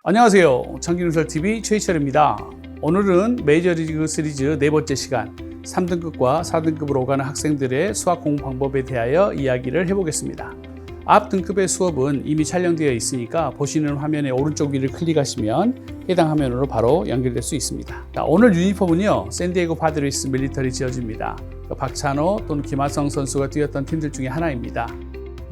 안녕하세요. 청기눈설TV 최희철입니다. 오늘은 메이저리그 시리즈 네 번째 시간 3등급과 4등급으로 오가는 학생들의 수학 공부 방법에 대하여 이야기를 해보겠습니다. 앞 등급의 수업은 이미 촬영되어 있으니까 보시는 화면의 오른쪽 위를 클릭하시면 해당 화면으로 바로 연결될 수 있습니다. 자, 오늘 유니폼은요, 샌디에고 파드레스 밀리터리 지어집니다. 박찬호 또는 김하성 선수가 뛰었던 팀들 중에 하나입니다.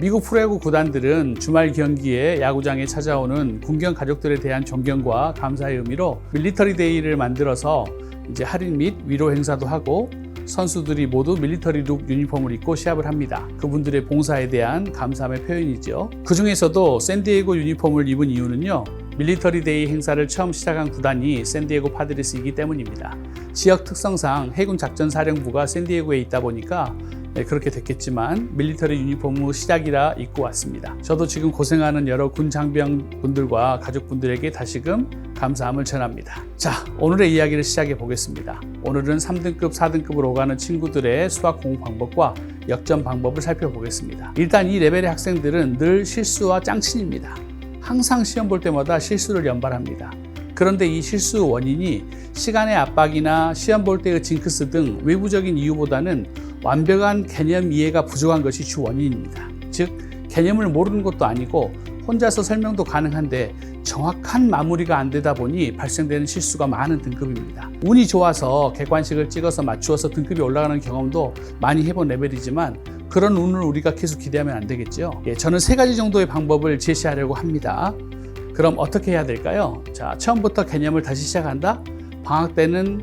미국 프로야구 구단들은 주말 경기에 야구장에 찾아오는 군경 가족들에 대한 존경과 감사의 의미로 밀리터리 데이를 만들어서 이제 할인 및 위로 행사도 하고 선수들이 모두 밀리터리 룩 유니폼을 입고 시합을 합니다. 그분들의 봉사에 대한 감사함의 표현이죠. 그 중에서도 샌디에고 유니폼을 입은 이유는요, 밀리터리 데이 행사를 처음 시작한 구단이 샌디에고 파드레스이기 때문입니다. 지역 특성상 해군 작전 사령부가 샌디에고에 있다 보니까 그렇게 됐겠지만 밀리터리 유니폼의 시작이라 입고 왔습니다. 저도 지금 고생하는 여러 군 장병분들과 가족분들에게 다시금 감사함을 전합니다. 자, 오늘의 이야기를 시작해 보겠습니다. 오늘은 3등급, 4등급으로 오가는 친구들의 수학 공부 방법과 역전 방법을 살펴보겠습니다. 일단 이 레벨의 학생들은 늘 실수와 짱친입니다. 항상 시험 볼 때마다 실수를 연발합니다. 그런데 이 실수 원인이 시간의 압박이나 시험 볼 때의 징크스 등 외부적인 이유보다는 완벽한 개념 이해가 부족한 것이 주 원인입니다. 즉, 개념을 모르는 것도 아니고 혼자서 설명도 가능한데 정확한 마무리가 안 되다 보니 발생되는 실수가 많은 등급입니다. 운이 좋아서 객관식을 찍어서 맞추어서 등급이 올라가는 경험도 많이 해본 레벨이지만 그런 운을 우리가 계속 기대하면 안 되겠죠. 저는 3가지 정도의 방법을 제시하려고 합니다. 그럼 어떻게 해야 될까요? 자, 처음부터 개념을 다시 시작한다? 방학 때는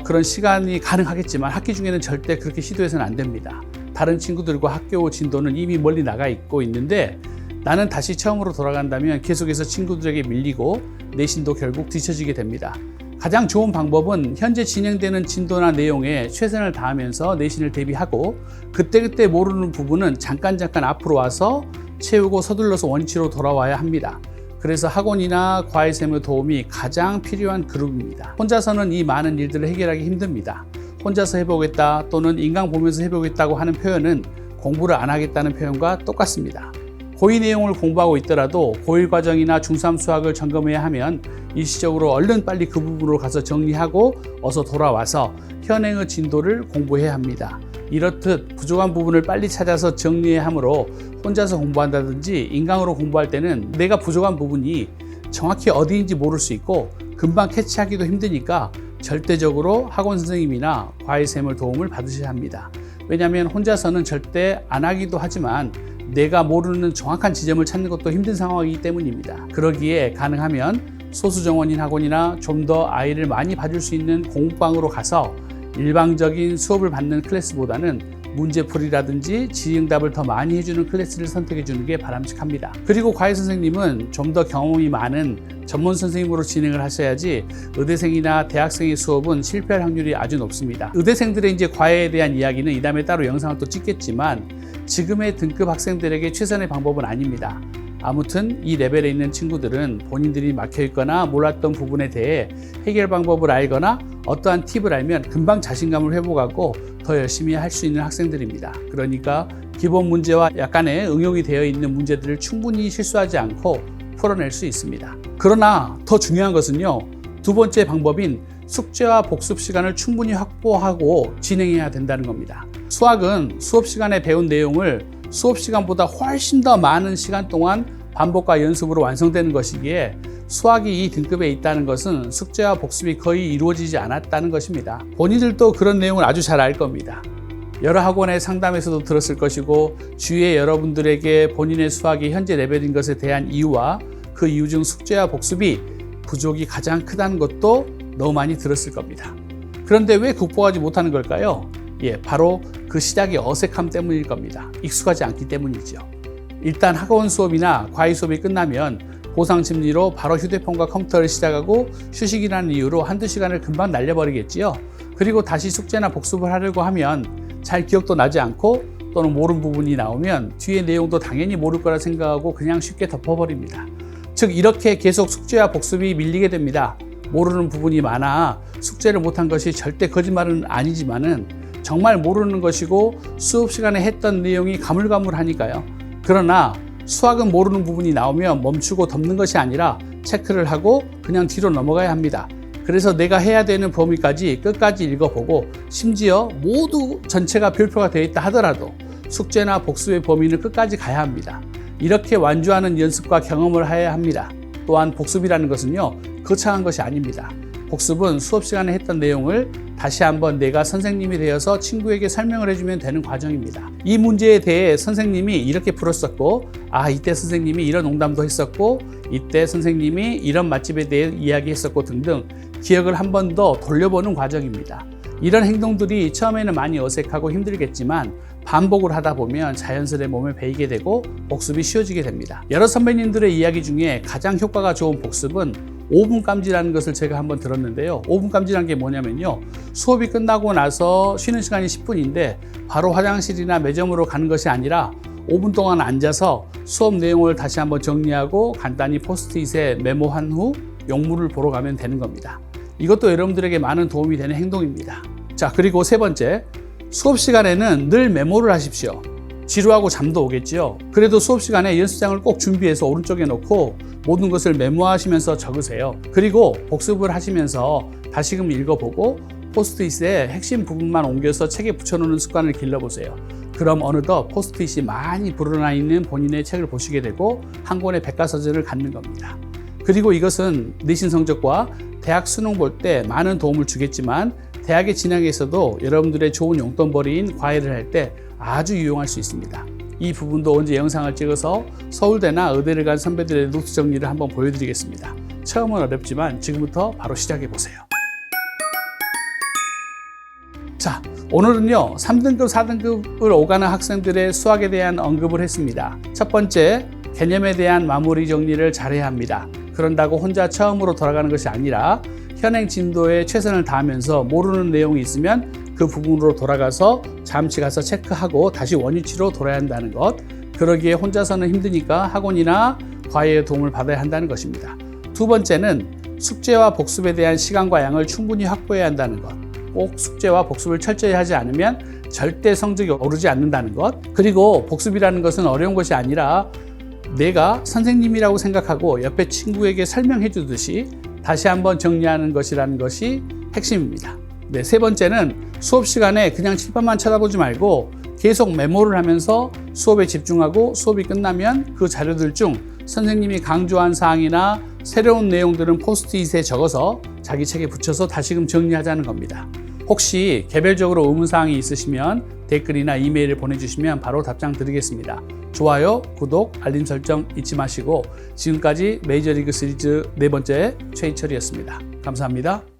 그런 시간이 가능하겠지만 학기 중에는 절대 그렇게 시도해서는 안 됩니다. 다른 친구들과 학교 진도는 이미 멀리 나가 있고 있는데 나는 다시 처음으로 돌아간다면 계속해서 친구들에게 밀리고 내신도 결국 뒤처지게 됩니다. 가장 좋은 방법은 현재 진행되는 진도나 내용에 최선을 다하면서 내신을 대비하고 그때그때 모르는 부분은 잠깐 앞으로 와서 채우고 서둘러서 원치로 돌아와야 합니다. 그래서 학원이나 과외쌤의 도움이 가장 필요한 그룹입니다. 혼자서는 이 많은 일들을 해결하기 힘듭니다. 혼자서 해보겠다 또는 인강 보면서 해보겠다고 하는 표현은 공부를 안 하겠다는 표현과 똑같습니다. 고2 내용을 공부하고 있더라도 고1 과정이나 중3 수학을 점검해야 하면 일시적으로 얼른 빨리 그 부분으로 가서 정리하고 어서 돌아와서 현행의 진도를 공부해야 합니다. 이렇듯 부족한 부분을 빨리 찾아서 정리해야 하므로 혼자서 공부한다든지 인강으로 공부할 때는 내가 부족한 부분이 정확히 어디인지 모를 수 있고 금방 캐치하기도 힘드니까 절대적으로 학원 선생님이나 과외쌤의 도움을 받으셔야 합니다. 왜냐하면 혼자서는 절대 안 하기도 하지만 내가 모르는 정확한 지점을 찾는 것도 힘든 상황이기 때문입니다. 그러기에 가능하면 소수정원인 학원이나 좀 더 아이를 많이 봐줄 수 있는 공부방으로 가서 일방적인 수업을 받는 클래스보다는 문제풀이라든지 질의응답을 더 많이 해주는 클래스를 선택해 주는 게 바람직합니다. 그리고 과외 선생님은 좀 더 경험이 많은 전문 선생님으로 진행을 하셔야지 의대생이나 대학생의 수업은 실패할 확률이 아주 높습니다. 의대생들의 이제 과외에 대한 이야기는 이 다음에 따로 영상을 또 찍겠지만 지금의 등급 학생들에게 최선의 방법은 아닙니다. 아무튼 이 레벨에 있는 친구들은 본인들이 막혀있거나 몰랐던 부분에 대해 해결 방법을 알거나 어떠한 팁을 알면 금방 자신감을 회복하고 더 열심히 할 수 있는 학생들입니다. 그러니까 기본 문제와 약간의 응용이 되어 있는 문제들을 충분히 실수하지 않고 풀어낼 수 있습니다. 그러나 더 중요한 것은요, 두 번째 방법인 숙제와 복습 시간을 충분히 확보하고 진행해야 된다는 겁니다. 수학은 수업 시간에 배운 내용을 수업 시간보다 훨씬 더 많은 시간 동안 반복과 연습으로 완성되는 것이기에 수학이 이 등급에 있다는 것은 숙제와 복습이 거의 이루어지지 않았다는 것입니다. 본인들도 그런 내용을 아주 잘 알 겁니다. 여러 학원의 상담에서도 들었을 것이고 주위의 여러분들에게 본인의 수학이 현재 레벨인 것에 대한 이유와 그 이유 중 숙제와 복습이 부족이 가장 크다는 것도 너무 많이 들었을 겁니다. 그런데 왜 극복하지 못하는 걸까요? 바로 그 시작의 어색함 때문일 겁니다. 익숙하지 않기 때문이죠. 일단 학원 수업이나 과외 수업이 끝나면 보상 심리로 바로 휴대폰과 컴퓨터를 시작하고 휴식이라는 이유로 한두 시간을 금방 날려버리겠지요. 그리고 다시 숙제나 복습을 하려고 하면 잘 기억도 나지 않고 또는 모르는 부분이 나오면 뒤에 내용도 당연히 모를 거라 생각하고 그냥 쉽게 덮어버립니다. 즉 이렇게 계속 숙제와 복습이 밀리게 됩니다. 모르는 부분이 많아 숙제를 못한 것이 절대 거짓말은 아니지만은 정말 모르는 것이고 수업 시간에 했던 내용이 가물가물하니까요. 그러나 수학은 모르는 부분이 나오면 멈추고 덮는 것이 아니라 체크를 하고 그냥 뒤로 넘어가야 합니다. 그래서 내가 해야 되는 범위까지 끝까지 읽어보고 심지어 모두 전체가 별표가 되어 있다 하더라도 숙제나 복습의 범위는 끝까지 가야 합니다. 이렇게 완주하는 연습과 경험을 해야 합니다. 또한 복습이라는 것은요, 거창한 것이 아닙니다. 복습은 수업 시간에 했던 내용을 다시 한번 내가 선생님이 되어서 친구에게 설명을 해주면 되는 과정입니다. 이 문제에 대해 선생님이 이렇게 풀었었고, 이때 선생님이 이런 농담도 했었고, 이때 선생님이 이런 맛집에 대해 이야기했었고 등등 기억을 한 번 더 돌려보는 과정입니다. 이런 행동들이 처음에는 많이 어색하고 힘들겠지만 반복을 하다 보면 자연스레 몸에 배이게 되고 복습이 쉬워지게 됩니다. 여러 선배님들의 이야기 중에 가장 효과가 좋은 복습은 5분 깜지라는 것을 제가 한번 들었는데요. 5분 깜지라는 게 뭐냐면요, 수업이 끝나고 나서 쉬는 시간이 10분인데 바로 화장실이나 매점으로 가는 것이 아니라 5분 동안 앉아서 수업 내용을 다시 한번 정리하고 간단히 포스트잇에 메모한 후 용물을 보러 가면 되는 겁니다. 이것도 여러분들에게 많은 도움이 되는 행동입니다. 자, 그리고 세 번째, 수업 시간에는 늘 메모를 하십시오. 지루하고 잠도 오겠지요. 그래도 수업 시간에 연습장을 꼭 준비해서 오른쪽에 놓고 모든 것을 메모하시면서 적으세요. 그리고 복습을 하시면서 다시금 읽어보고 포스트잇에 핵심 부분만 옮겨서 책에 붙여놓는 습관을 길러보세요. 그럼 어느덧 포스트잇이 많이 불어나 있는 본인의 책을 보시게 되고 한 권의 백과사전을 갖는 겁니다. 그리고 이것은 내신 성적과 대학 수능 볼 때 많은 도움을 주겠지만 대학에 진학에 있어도 여러분들의 좋은 용돈벌이인 과외를 할 때 아주 유용할 수 있습니다. 이 부분도 언제 영상을 찍어서 서울대나 의대를 간 선배들의 노트 정리를 한번 보여드리겠습니다. 처음은 어렵지만 지금부터 바로 시작해 보세요. 자, 오늘은요 3등급, 4등급을 오가는 학생들의 수학에 대한 언급을 했습니다. 첫 번째, 개념에 대한 마무리 정리를 잘해야 합니다. 그런다고 혼자 처음으로 돌아가는 것이 아니라 현행 진도에 최선을 다하면서 모르는 내용이 있으면 그 부분으로 돌아가서 잠시 가서 체크하고 다시 원위치로 돌아야 한다는 것. 그러기에 혼자서는 힘드니까 학원이나 과외의 도움을 받아야 한다는 것입니다. 두 번째는 숙제와 복습에 대한 시간과 양을 충분히 확보해야 한다는 것. 꼭 숙제와 복습을 철저히 하지 않으면 절대 성적이 오르지 않는다는 것. 그리고 복습이라는 것은 어려운 것이 아니라 내가 선생님이라고 생각하고 옆에 친구에게 설명해 주듯이 다시 한번 정리하는 것이라는 것이 핵심입니다. 네, 세 번째는 수업 시간에 그냥 칠판만 쳐다보지 말고 계속 메모를 하면서 수업에 집중하고 수업이 끝나면 그 자료들 중 선생님이 강조한 사항이나 새로운 내용들은 포스트잇에 적어서 자기 책에 붙여서 다시금 정리하자는 겁니다. 혹시 개별적으로 의문사항이 있으시면 댓글이나 이메일을 보내주시면 바로 답장 드리겠습니다. 좋아요, 구독, 알림 설정 잊지 마시고 지금까지 메이저리그 시리즈 4번째 최희철이었습니다. 감사합니다.